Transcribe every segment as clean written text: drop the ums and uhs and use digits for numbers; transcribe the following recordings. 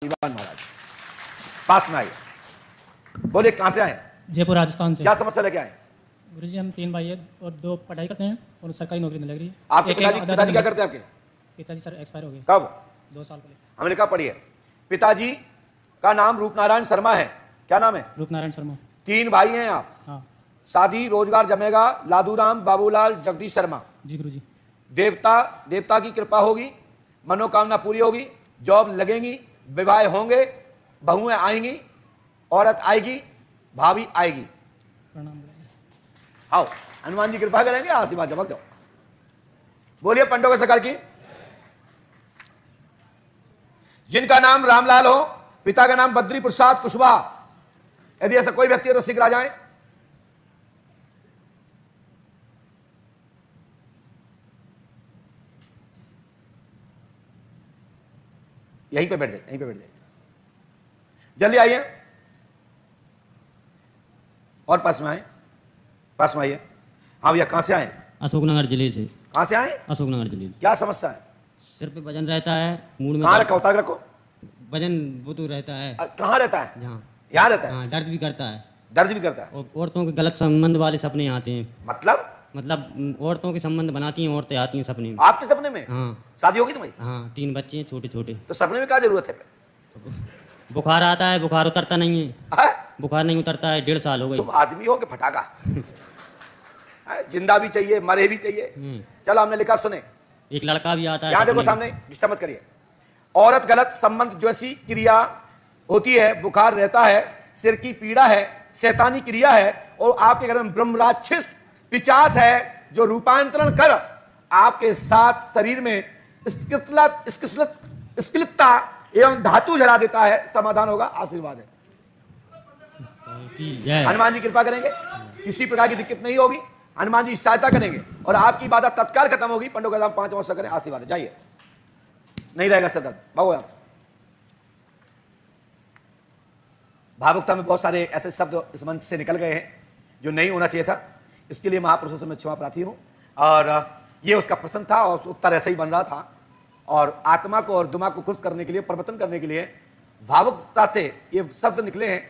महाराज पास में आइए, बोले कहां से आए? जयपुर राजस्थान से। क्या समस्या लेके आए? गुरुजी हम 3 भाई हैं और 2 पढ़ाई करते हैं और सरकारी नौकरी नहीं लग रही है। आपके पिताजी क्या करते हैं? आपके पिताजी सर एक्सपायर हो गए। कब? 2 साल पहले। हमने लिखा पढ़िए, पिताजी का नाम रूपनारायण शर्मा है। क्या नाम है? रूपनारायण शर्मा। 3 भाई हैं आप। हाँ शादी रोजगार जमेगा, लादूराम, बाबूलाल, जगदीश शर्मा। जी गुरुजी। देवता की कृपा होगी, मनोकामना पूरी होगी, जॉब लगेंगी, विवाह होंगे, बहुएं आएंगी, औरत आएगी, भाभी आएगी। प्रणाम। आओ हनुमान जी कृपा करेंगे, आशीर्वाद जमा दो। बोलिए पंडों के सकल की। जिनका नाम रामलाल हो, पिता का नाम बद्री प्रसाद कुशवाहा, यदि ऐसा कोई व्यक्ति है तो शीघ्र आ जाए। यहीं पे बैठ जाइए, यहीं पे बैठ जाइए, जल्दी आइए और पास में आए, पास में आइए। हाँ भैया, कहां से आए? अशोकनगर जिले से। कहां से आए? अशोकनगर जिले। क्या समस्या है? सिर पे वजन रहता है, मूड में कहां रखा? उतार रखो। वजन वो तो रहता है। कहां रहता है? जहाँ यहाँ रहता है। हाँ, दर्द भी करता है। दर्द भी करता है। और औरतों के गलत संबंध वाले सपने आते हैं। मतलब औरतों के संबंध बनाती हैं, औरतें आती हैं सपने में। आपके सपने में? हाँ। शादी होगी तुम्हारी? हाँ, 3 बच्चे हैं छोटे छोटे। तो सपने में क्या जरूरत है? बुखार आता है, बुखार उतरता नहीं है। बुखार नहीं उतरता है, 1.5 साल हो गए। तुम आदमी हो कि फटाका? जिंदा भी चाहिए, मरे भी चाहिए। चलो हमने लिखा, सुने। एक लड़का भी आता है। यहाँ देखो सामने, डिस्टर्ब मत करिए। औरत गलत संबंध जैसी क्रिया होती है, बुखार रहता है, सिर की पीड़ा है, शैतानी क्रिया है, और आपके घर में ब्रह्म राक्षस पिशाच है जो रूपांतरण कर आपके साथ शरीर में स्खलितता एवं धातु जला देता है। समाधान होगा, आशीर्वाद है। हनुमान जी कृपा करेंगे, किसी प्रकार की दिक्कत नहीं होगी, हनुमान जी सहायता करेंगे और आपकी बाधा तत्काल खत्म होगी। पंडों का नाम 5 वर्ष करें, आशीर्वाद है। जाइए, नहीं रहेगा सदर। भागो यहां से। भावुकता में बहुत सारे ऐसे शब्द इस मंच से निकल गए हैं जो नहीं होना चाहिए था। इसके लिए महापुरुषों से मैं क्षमा प्रार्थी हूं। और ये उसका प्रश्न था और उत्तर ऐसा ही बन रहा था। और आत्मा को और दिमाग को खुश करने के लिए, परिवर्तन करने के लिए भावुकता से ये शब्द निकले हैं,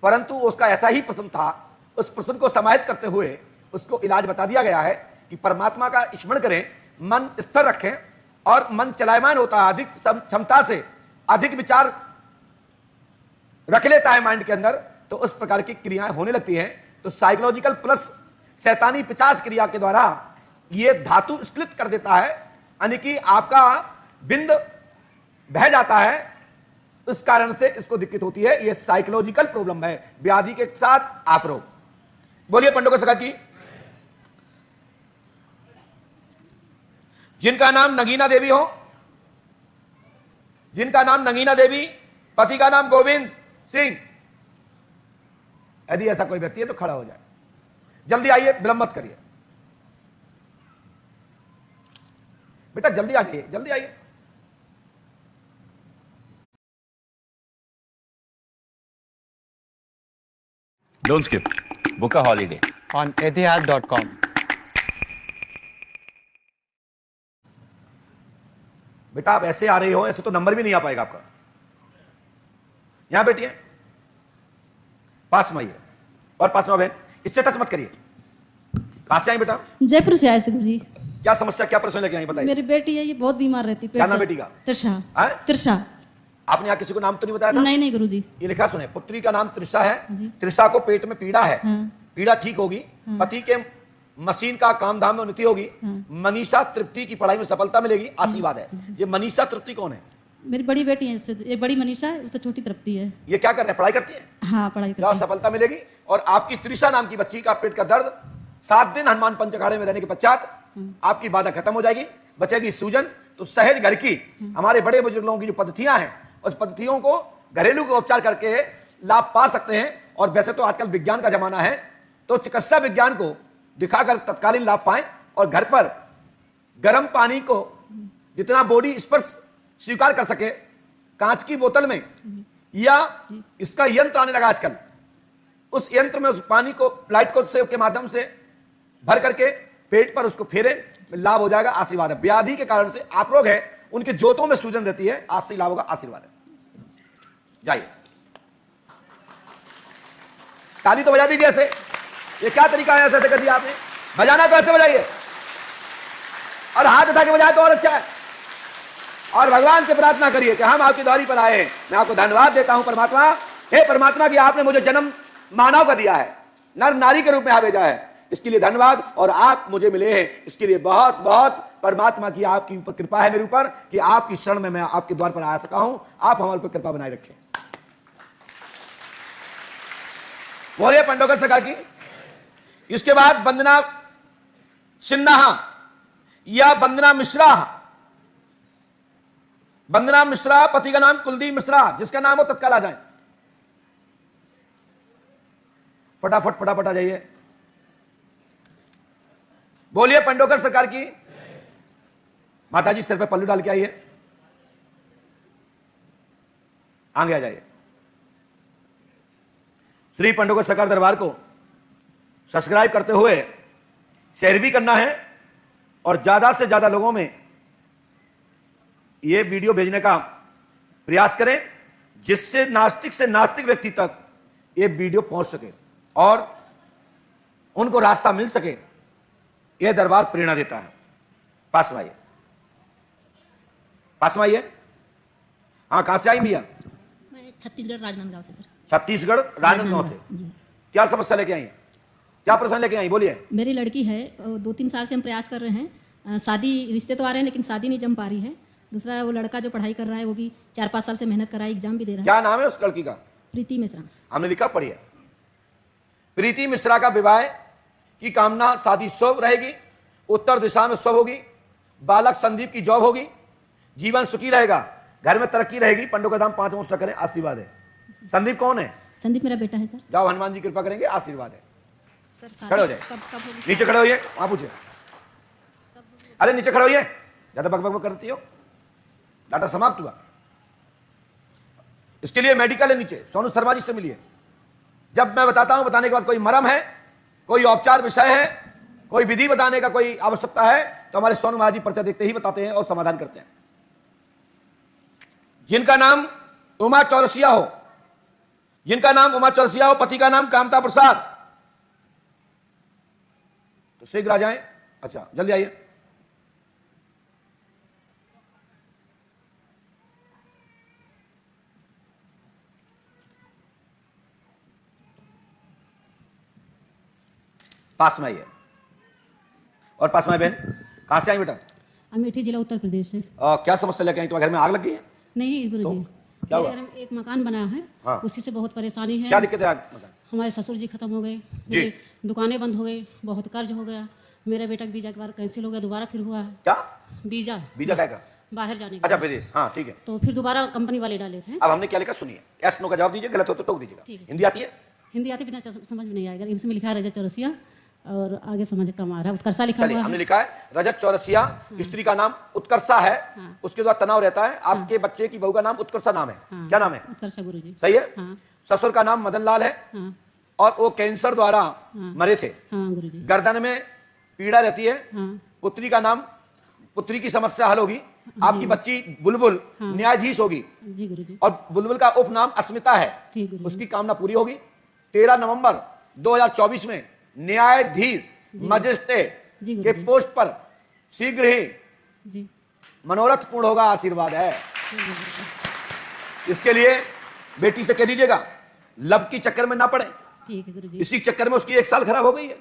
परंतु उसका ऐसा ही प्रश्न था। उस प्रश्न को समाहित करते हुए उसको इलाज बता दिया गया है कि परमात्मा का स्मरण करें, मन स्थिर रखें और मन चलायमान होता है। अधिक क्षमता से अधिक विचार रख लेता है माइंड के अंदर, तो उस प्रकार की क्रियाएं होने लगती हैं। तो साइकोलॉजिकल प्लस शैतानी 50 क्रिया के द्वारा ये धातु स्खलित कर देता है, यानी कि आपका बिंद बह जाता है। उस कारण से इसको दिक्कत होती है। ये साइकोलॉजिकल प्रॉब्लम है, व्याधि के साथ आप रोग। बोलिए पंडों को सका की। जिनका नाम नगीना देवी हो, जिनका नाम नगीना देवी, पति का नाम गोविंद सिंह, यदि ऐसा कोई व्यक्ति है तो खड़ा हो जाए। जल्दी आइए, विलंब मत करिए। बेटा जल्दी आ जाइए, जल्दी आइए। Don't skip. Book a holiday on Etihad.com. बेटा आप ऐसे आ रही हो, ऐसे तो नंबर भी नहीं आ पाएगा आपका। यहां बैठिए, पास में आइए और पास में बहन, इससे टच मत करिए। कहां से आई बेटा? जयपुर से आए से गुरुजी। क्या समस्या, क्या प्रश्न लेके आई बताइए। मेरी बेटी है, ये बहुत बीमार रहती है। क्या नाम बेटी का? त्रिशा। त्रिशा। आपने यहाँ किसी को नाम तो नहीं बताया था? नहीं नहीं गुरुजी। ये लिखा सुने, पुत्री का नाम त्रिशा है, त्रिशा को पेट में पीड़ा है। पीड़ा ठीक होगी। पति के मशीन का काम धाम में उन्नति होगी। मनीषा तृप्ति की पढ़ाई में सफलता मिलेगी, आशीर्वाद है। ये मनीषा तृप्ति कौन है? मेरी बड़ी बेटी है, इससे ये बड़ी मनीषा है, उससे छोटी तृप्ति है। ये क्या कर रहे हैं, पढ़ाई करती है? हाँ पढ़ाई करती है। सफलता मिलेगी। और आपकी त्रिशा नाम की बच्ची का पेट का दर्द 7 दिन हनुमान पंचखाड़े में रहने के पश्चात आपकी बाधा खत्म हो जाएगी, बचेगी सूजन। तो सहज घर की हमारे बड़े बुजुर्ग लोगों की जो पद्धतियां हैं, उस पद्धतियों को घरेलू को उपचार करके लाभ पा सकते हैं। और वैसे तो आजकल विज्ञान का जमाना है, तो चिकित्सा विज्ञान को दिखाकर तत्कालीन लाभ पाएं और घर पर गर्म पानी को जितना बॉडी स्पर्श स्वीकार कर सके, कांच की बोतल में या इसका यंत्र आने लगा आजकल, उस यंत्र में उस पानी को लाइट को सेव के माध्यम से भर करके पेट पर उसको फेरे, लाभ हो जाएगा, आशीर्वाद है। व्याधि के कारण से आप लोग हैं, उनके जोतों में सूजन रहती है, आज से लाभ होगा, आशीर्वाद है। जाइए, ताली तो बजा दीजिए ऐसे। ये क्या तरीका है, ऐसे कर दिया आपने। बजाना तो ऐसे बजाइए, और हाथ उठा के बजाए तो और अच्छा है। और भगवान से प्रार्थना करिए कि हम आपकी द्वारी पर आए हैं। मैं आपको धन्यवाद देता हूं परमात्मा, हे परमात्मा कि आपने मुझे जन्म मानव का दिया है, नर नारी के रूप में भेजा है, इसके लिए धन्यवाद। और आप मुझे मिले हैं, इसके लिए बहुत बहुत परमात्मा की आपकी ऊपर कृपा है मेरे ऊपर कि आपकी शरण में मैं आपके द्वार पर आ सका हूं। आप हमारे ऊपर कृपा बनाए रखें। बोलिए पंडोकर सरकार की। इसके बाद वंदना सिन्हा या वंदना मिश्रा। वंदना मिश्रा, पति का नाम कुलदीप मिश्रा, जिसका नाम हो तत्काल आ जाए। फटाफट फटाफट आ जाइए। बोलिए पंडोकर सरकार की। माताजी सिर पे पल्लू डाल के आइए, आगे आ जाइए। श्री पंडोकर सरकार दरबार को सब्सक्राइब करते हुए शेयर भी करना है, और ज्यादा से ज्यादा लोगों में यह वीडियो भेजने का प्रयास करें, जिससे नास्तिक से नास्तिक व्यक्ति तक यह वीडियो पहुंच सके और उनको रास्ता मिल सके। यह दरबार प्रेरणा देता है। पास में आइए, पास में आइए। हाँ, कहां से आई भैया? मैं छत्तीसगढ़ राजनांदगांव से सर। छत्तीसगढ़ राजनांदगांव से। जी। क्या समस्या लेके आई है, क्या प्रश्न लेके आई, बोलिए। मेरी लड़की है, 2-3 साल से हम प्रयास कर रहे हैं, शादी रिश्ते तो आ रहे हैं लेकिन शादी नहीं जम पा रही है। दूसरा वो लड़का जो पढ़ाई कर रहा है वो भी 4-5 साल से मेहनत कर रहा है, एग्जाम भी दे रहा है। क्या नाम है उस लड़की का? प्रीति मिश्रा। हमने लिखा, पढ़िए। प्रीति मिश्रा का विवाह की कामना, शादी शुभ रहेगी, उत्तर दिशा में शुभ होगी, बालक संदीप की जॉब होगी, जीवन सुखी रहेगा, घर में तरक्की रहेगी। पंडों का दाम 5 मुश्त करें, आशीर्वाद है। संदीप कौन है? संदीप मेरा बेटा है सर। जाओ, हनुमान जी कृपा करेंगे, आशीर्वाद है। सर खड़े हो जाए, कब होगी? नीचे खड़े होइए। वहां पूछे, अरे नीचे खड़े होइए, ज्यादा बकबक करती हो। डाटा समाप्त हुआ। इसके लिए मेडिकल है नीचे, सोनू शर्मा जी से मिलिए। जब मैं बताता हूं, बताने के बाद कोई मरम है, कोई औपचार विषय है, कोई विधि बताने का कोई आवश्यकता है, तो हमारे सोनू महाराज जी पर्चा देखते ही बताते हैं और समाधान करते हैं। जिनका नाम उमा चौरसिया हो, जिनका नाम उमा चौरसिया हो, पति का नाम कामता प्रसाद, तो शीघ्र आ जाएं। अच्छा, जल्दी आइए। पास में आइए। और पास में बहन, कहां से आई बेटा? अमेठी जिला उत्तर प्रदेश से। क्या समस्या लेके आई? तुम्हारे घर में आग लग गई है? नहीं गुरुजी, क्या हुआ? मेरे घर में एक मकान बना है, हाँ। उसी से बहुत परेशानी है। क्या दिक्कत है आग मकान से? हमारे ससुर जी खत्म हो गए, जी। मेरी दुकानें बंद हो गई, बहुत कर्ज हो गया। मेरे बेटा का वीजा एक बार कैंसिल हो गया, दोबारा फिर हुआ है क्या वीजा वीजा क्या का? बाहर जाने का। अच्छा, विदेश। हाँ, ठीक है। तो फिर दोबारा कंपनी वाले डाले थे। अब हमने क्या लिखा सुनिए, यस नो का जवाब दीजिए, गलत हो तो टोक दीजिएगा। ठीक है। हिंदी आती है? हिंदी आती बिना समझ में नहीं आएगा। इसमें लिखा है रजत चौरसिया, और आगे समझ कम आ रहा है, उत्कर्षा लिखा चलिए, हुआ हमने है। लिखा है रजत चौरसिया, स्त्री का नाम उत्कर्षा है, उसके बाद तनाव रहता है। आपके बच्चे की बहू का नाम उत्कर्षा नाम है। हाँ। क्या नाम है? उत्कर्षा गुरुजी। सही है। हाँ। ससुर का नाम मदन लाल है, हाँ और वो कैंसर द्वारा मरे थे। हाँ गुरुजी। गर्दन में पीड़ा रहती है। हाँ पुत्री का नाम, पुत्री की समस्या हल होगी। आपकी बच्ची बुलबुल न्यायाधीश होगी, जी गुरुजी। और बुलबुल का उपनाम अस्मिता है। ठीक गुरुजी। उसकी कामना पूरी होगी। 13 नवंबर 2024 में न्यायाधीश मजिस्ट्रेट जी के गुरुजी। पोस्ट पर शीघ्र ही जी मनोरथ पूर्ण होगा। आशीर्वाद है। इसके लिए बेटी से कह दीजिएगा लब की चक्कर में ना पड़े। ठीक है गुरुजी। इसी चक्कर में उसकी 1 साल खराब हो गई है।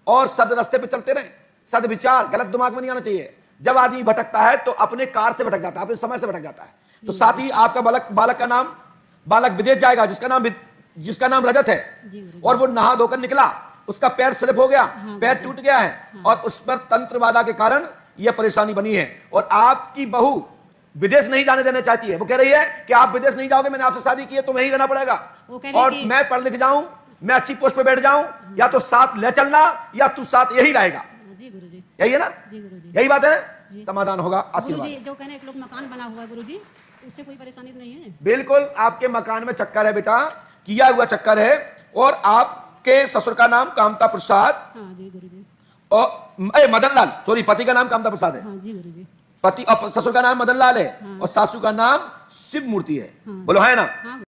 और सद रास्ते पे चलते रहे, सद विचार गलत दिमाग में नहीं आना चाहिए। जब आदमी भटकता है तो अपने कार से भटक जाता है, अपने समय से भटक जाता है। तो साथ ही आपका बालक का नाम, बालक विदेश जाएगा जिसका नाम रजत है, जी गुरुजी। और वो नहा धोकर निकला, उसका पैर स्लिप हो गया, पैर टूट गया है, और उस पर तंत्र बाधा के कारण यह परेशानी बनी है। और आपकी बहू विदेश नहीं जाने देना चाहती है। वो कह रही है कि आप विदेश नहीं जाओगे, मैंने आपसे शादी की है तो वहीं रहना पड़ेगा, वो कह रही और कि- मैं पढ़ लिख जाऊं, मैं अच्छी पोस्ट पे बैठ जाऊं, या तो साथ ले चलना या तू साथ यही रहेगा। जी गुरुजी। यही है ना? जी गुरुजी। यही बात है ना? समाधान होगा। आशीर्वाद। गुरुजी जो कहने एक लोग मकान बना हुआ है गुरुजी, तो उससे कोई परेशानी तो नहीं है? बिल्कुल, आपके मकान में चक्कर है बेटा, किया हुआ चक्कर है। और आपके ससुर का नाम कामता प्रसाद हाँ जी गुरुजी। और मदन लाल, सॉरी, पति का नाम कामता प्रसाद है। हाँ जी गुरुजी। पति और ससुर का नाम मदन लाल है और सासू का नाम शिव मूर्ति है। बोलो है ना।